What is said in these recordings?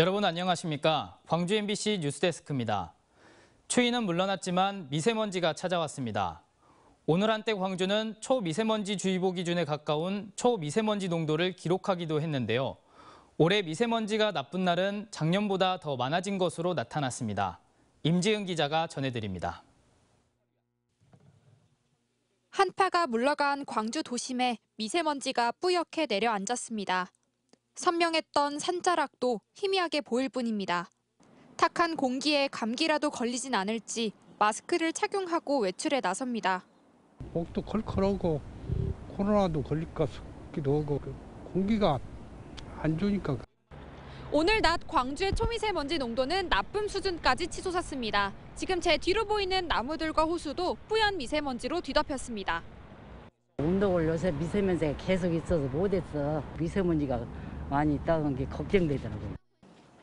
여러분 안녕하십니까? 광주 MBC 뉴스데스크입니다. 추위는 물러났지만 미세먼지가 찾아왔습니다. 오늘 한때 광주는 초미세먼지주의보 기준에 가까운 초미세먼지 농도를 기록하기도 했는데요. 올해 미세먼지가 나쁜 날은 작년보다 더 많아진 것으로 나타났습니다. 임지은 기자가 전해드립니다. 한파가 물러간 광주 도심에 미세먼지가 뿌옇게 내려앉았습니다. 선명했던 산자락도 희미하게 보일 뿐입니다. 탁한 공기에 감기라도 걸리진 않을지 마스크를 착용하고 외출에 나섭니다. 목도 컬컬하고 코로나도 걸릴까 싶기도 하고 공기가 안 좋으니까. 오늘 낮 광주의 초미세먼지 농도는 나쁨 수준까지 치솟았습니다. 지금 제 뒤로 보이는 나무들과 호수도 뿌연 미세먼지로 뒤덮였습니다. 운동을 요새 미세먼지가 계속 있어서 못했어. 미세먼지가 많이 있다는 게 걱정되더라고요.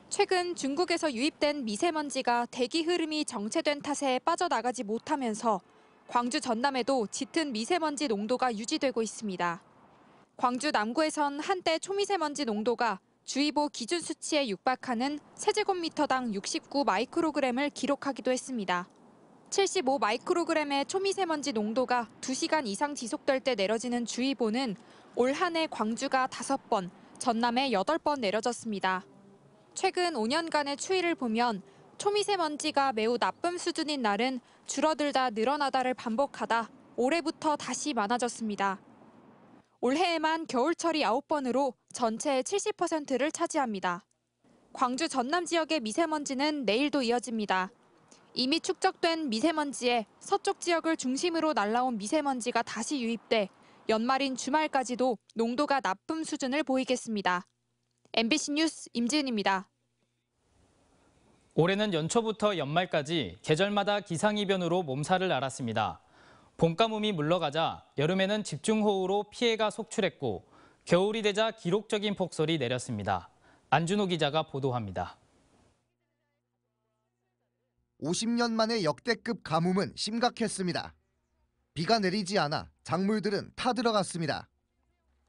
최근 중국에서 유입된 미세먼지가 대기 흐름이 정체된 탓에 빠져나가지 못하면서 광주 전남에도 짙은 미세먼지 농도가 유지되고 있습니다. 광주 남구에선 한때 초미세먼지 농도가 주의보 기준 수치에 육박하는 세제곱미터당 69 마이크로그램을 기록하기도 했습니다. 75 마이크로그램의 초미세먼지 농도가 2시간 이상 지속될 때 내려지는 주의보는 올 한 해 광주가 5번, 전남에 8번 내려졌습니다. 최근 5년간의 추이를 보면 초미세먼지가 매우 나쁨 수준인 날은 줄어들다 늘어나다를 반복하다 올해부터 다시 많아졌습니다. 올해에만 겨울철이 9번으로 전체의 70%를 차지합니다. 광주 전남 지역의 미세먼지는 내일도 이어집니다. 이미 축적된 미세먼지에 서쪽 지역을 중심으로 날아온 미세먼지가 다시 유입돼 연말인 주말까지도 농도가 나쁨 수준을 보이겠습니다. MBC 뉴스 임지은입니다. 올해는 연초부터 연말까지 계절마다 기상이변으로 몸살을 앓았습니다. 봄가뭄이 물러가자 여름에는 집중호우로 피해가 속출했고 겨울이 되자 기록적인 폭설이 내렸습니다. 안준호 기자가 보도합니다. 50년 만의 역대급 가뭄은 심각했습니다. 비가 내리지 않아 작물들은 타들어갔습니다.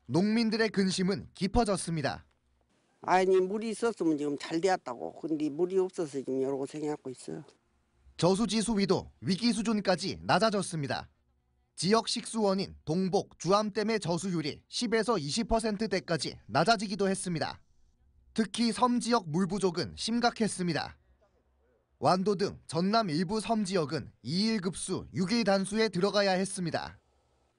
농민들의 근심은 깊어졌습니다. 아니 물이 있었으면 지금 잘 되었다고. 근데 물이 없어서 지금 여러 고생하고 있어요. 저수지 수위도 위기 수준까지 낮아졌습니다. 지역 식수원인 동복, 주암댐의 저수율이 10에서 20%대까지 낮아지기도 했습니다. 특히 섬 지역 물 부족은 심각했습니다. 완도 등 전남 일부 섬 지역은 2일 급수, 6일 단수에 들어가야 했습니다.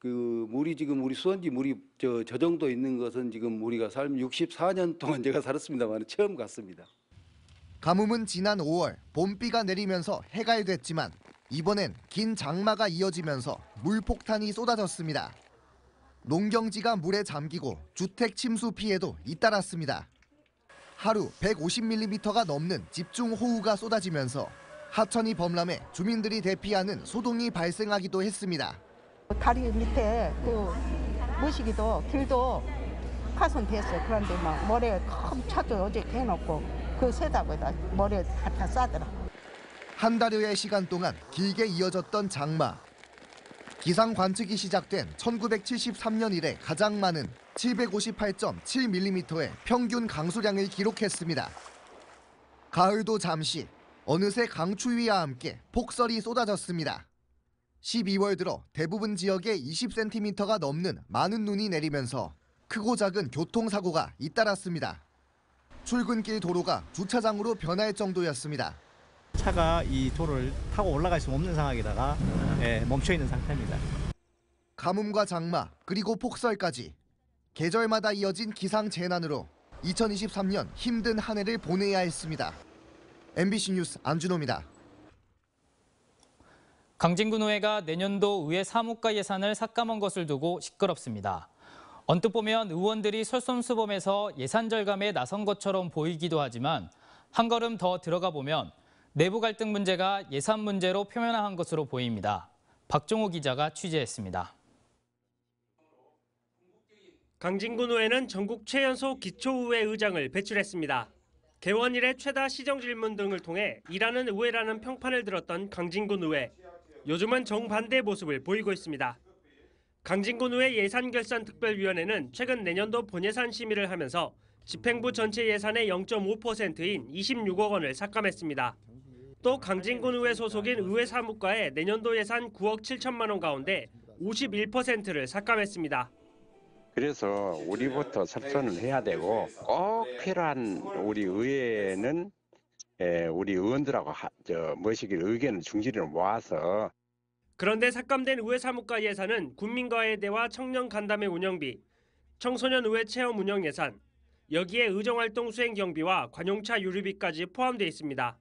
물이 지금 우리 수원지 물이 저 정도 있는 것은 지금 우리가 64년 동안 제가 살았습니다만 처음 갔습니다. 가뭄은 지난 5월 봄비가 내리면서 해갈됐지만 이번엔 긴 장마가 이어지면서 물폭탄이 쏟아졌습니다. 농경지가 물에 잠기고 주택 침수 피해도 잇따랐습니다. 하루 150mm가 넘는 집중호우가 쏟아지면서 하천이 범람해 주민들이 대피하는 소동이 발생하기도 했습니다. 다리 밑에 그 모시기도 길도 파손됐어요. 그런데 막 모래 큰 차도 어제 해놓고 그 세다보다 모래 갖다 싸더라. 한 달여의 시간 동안 길게 이어졌던 장마. 기상 관측이 시작된 1973년 이래 가장 많은 758.7mm의 평균 강수량을 기록했습니다. 가을도 잠시, 어느새 강추위와 함께 폭설이 쏟아졌습니다. 12월 들어 대부분 지역에 20cm가 넘는 많은 눈이 내리면서 크고 작은 교통사고가 잇따랐습니다. 출근길 도로가 주차장으로 변할 정도였습니다. 차가 이 도로를 타고 올라갈 수 없는 상황에다가 멈춰 있는 상태입니다. 가뭄과 장마 그리고 폭설까지 계절마다 이어진 기상 재난으로 2023년 힘든 한 해를 보내야 했습니다. MBC 뉴스 안준호입니다. 강진구의회가 내년도 의회 사무과 예산을 삭감한 것을 두고 시끄럽습니다. 언뜻 보면 의원들이 솔선수범해서 예산 절감에 나선 것처럼 보이기도 하지만 한 걸음 더 들어가 보면 내부 갈등 문제가 예산 문제로 표면화한 것으로 보입니다. 박종호 기자가 취재했습니다. 강진군 의회는 전국 최연소 기초의회 의장을 배출했습니다. 개원 이래 최다 시정질문 등을 통해 일하는 의회라는 평판을 들었던 강진군 의회. 요즘은 정반대의 모습을 보이고 있습니다. 강진군 의회 예산결산특별위원회는 최근 내년도 본예산 심의를 하면서 집행부 전체 예산의 0.5%인 26억 원을 삭감했습니다. 또 강진군 의회 소속인 의회 사무과의 내년도 예산 9억 7천만 원 가운데 51%를 삭감했습니다. 그래서 우리부터 설득을 해야 되고 꼭 필요한 우리 의회는 우리 의원들하고 뭐시길 의견을 중지를 모아서. 그런데 삭감된 의회 사무과 예산은 국민과의 대화 청년 간담회 운영비, 청소년 의회 체험 운영 예산, 여기에 의정활동 수행 경비와 관용차 유류비까지 포함되어 있습니다.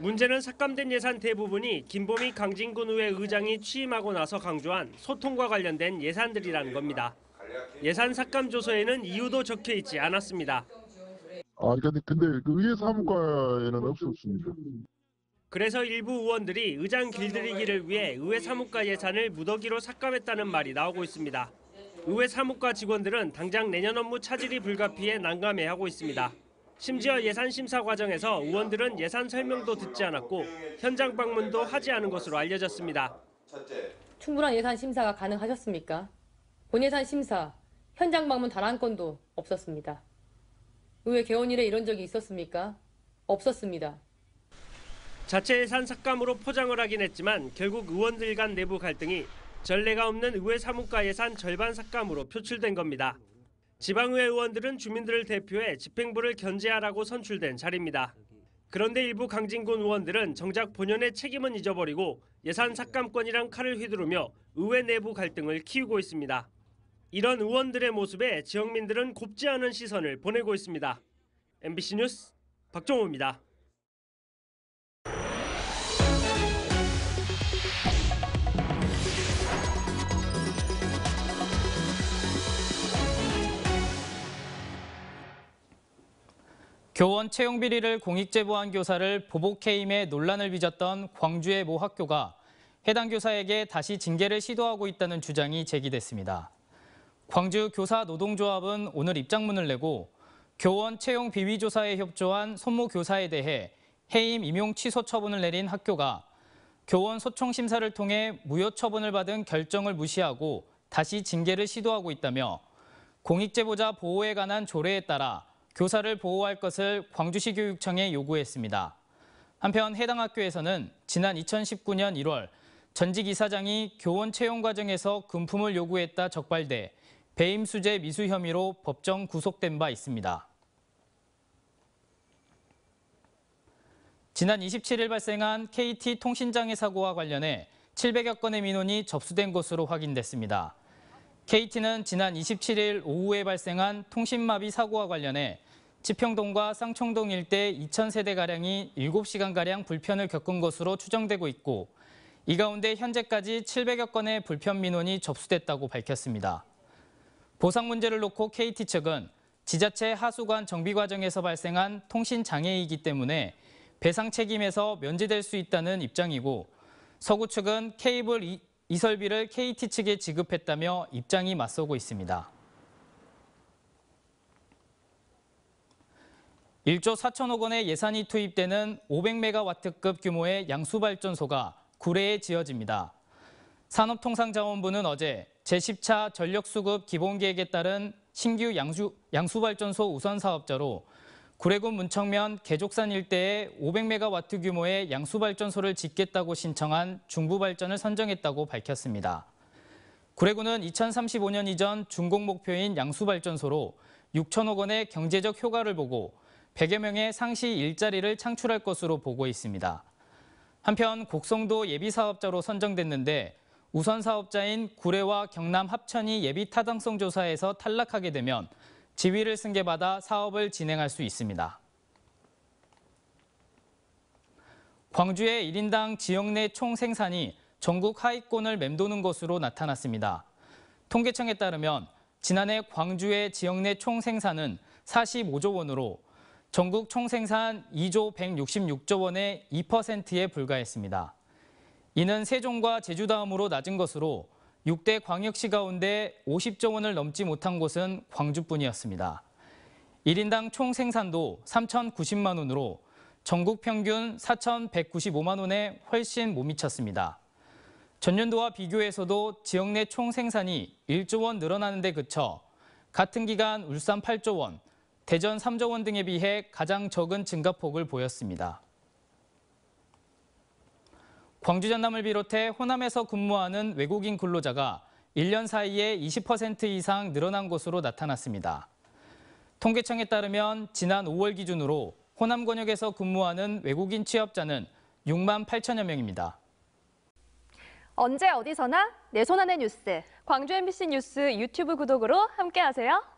문제는 삭감된 예산 대부분이 김보미 강진군 의회 의장이 취임하고 나서 강조한 소통과 관련된 예산들이라는 겁니다. 예산 삭감 조서에는 이유도 적혀 있지 않았습니다. 근데 그 의회 사무과에는 없었습니다. 그래서 일부 의원들이 의장 길들이기를 위해 의회 사무과 예산을 무더기로 삭감했다는 말이 나오고 있습니다. 의회 사무과 직원들은 당장 내년 업무 차질이 불가피해 난감해하고 있습니다. 심지어 예산 심사 과정에서 의원들은 예산 설명도 듣지 않았고 현장 방문도 하지 않은 것으로 알려졌습니다. 충분한 예산 심사가 가능하셨습니까? 본예산 심사, 현장 방문 단 한 건도 없었습니다. 의회 개원일에 이런 적이 있었습니까? 없었습니다. 자체 예산 삭감으로 포장을 하긴 했지만 결국 의원들 간 내부 갈등이 전례가 없는 의회 사무과 예산 절반 삭감으로 표출된 겁니다. 지방의회 의원들은 주민들을 대표해 집행부를 견제하라고 선출된 자리입니다. 그런데 일부 강진군 의원들은 정작 본연의 책임은 잊어버리고 예산 삭감권이란 칼을 휘두르며 의회 내부 갈등을 키우고 있습니다. 이런 의원들의 모습에 지역민들은 곱지 않은 시선을 보내고 있습니다. MBC 뉴스 박종호입니다. 교원 채용 비리를 공익제보한 교사를 보복해임에 논란을 빚었던 광주의 모 학교가 해당 교사에게 다시 징계를 시도하고 있다는 주장이 제기됐습니다. 광주 교사노동조합은 오늘 입장문을 내고 교원 채용 비위 조사에 협조한 손모 교사에 대해 해임 임용 취소 처분을 내린 학교가 교원 소청 심사를 통해 무효 처분을 받은 결정을 무시하고 다시 징계를 시도하고 있다며 공익제보자 보호에 관한 조례에 따라 교사를 보호할 것을 광주시 교육청에 요구했습니다. 한편 해당 학교에서는 지난 2019년 1월 전직 이사장이 교원 채용 과정에서 금품을 요구했다 적발돼 배임 수재 미수 혐의로 법정 구속된 바 있습니다. 지난 27일 발생한 KT 통신장애 사고와 관련해 700여 건의 민원이 접수된 것으로 확인됐습니다. KT는 지난 27일 오후에 발생한 통신마비 사고와 관련해 지평동과 쌍청동 일대 2,000세대가량이 7시간가량 불편을 겪은 것으로 추정되고 있고 이 가운데 현재까지 700여 건의 불편 민원이 접수됐다고 밝혔습니다. 보상 문제를 놓고 KT 측은 지자체 하수관 정비 과정에서 발생한 통신장애이기 때문에 배상 책임에서 면제될 수 있다는 입장이고 서구 측은 케이블 이설비를 KT 측에 지급했다며 입장이 맞서고 있습니다. 1조 4천억 원의 예산이 투입되는 500메가와트급 규모의 양수발전소가 구례에 지어집니다. 산업통상자원부는 어제 제10차 전력수급 기본계획에 따른 신규 양수발전소 우선 사업자로 구례군 문청면 개족산 일대에 500메가와트 규모의 양수발전소를 짓겠다고 신청한 중부발전을 선정했다고 밝혔습니다. 구례군은 2035년 이전 준공 목표인 양수발전소로 6천억 원의 경제적 효과를 보고 100여 명의 상시 일자리를 창출할 것으로 보고 있습니다. 한편 곡성도 예비사업자로 선정됐는데 우선 사업자인 구례와 경남 합천이 예비 타당성 조사에서 탈락하게 되면 지위를 승계받아 사업을 진행할 수 있습니다. 광주의 1인당 지역 내 총 생산이 전국 하위권을 맴도는 것으로 나타났습니다. 통계청에 따르면 지난해 광주의 지역 내 총 생산은 45조 원으로 전국 총 생산 2조 166조 원의 2%에 불과했습니다. 이는 세종과 제주 다음으로 낮은 것으로 6대 광역시 가운데 50조 원을 넘지 못한 곳은 광주뿐이었습니다. 1인당 총 생산도 3,090만 원으로 전국 평균 4,195만 원에 훨씬 못 미쳤습니다. 전년도와 비교해서도 지역 내 총 생산이 1조 원 늘어나는 데 그쳐 같은 기간 울산 8조 원, 대전 3조 원 등에 비해 가장 적은 증가폭을 보였습니다. 광주 전남을 비롯해 호남에서 근무하는 외국인 근로자가 1년 사이에 20% 이상 늘어난 것으로 나타났습니다. 통계청에 따르면 지난 5월 기준으로 호남 권역에서 근무하는 외국인 취업자는 6만 8천여 명입니다. 언제 어디서나 내 손 안의 뉴스. 광주 MBC 뉴스 유튜브 구독으로 함께하세요.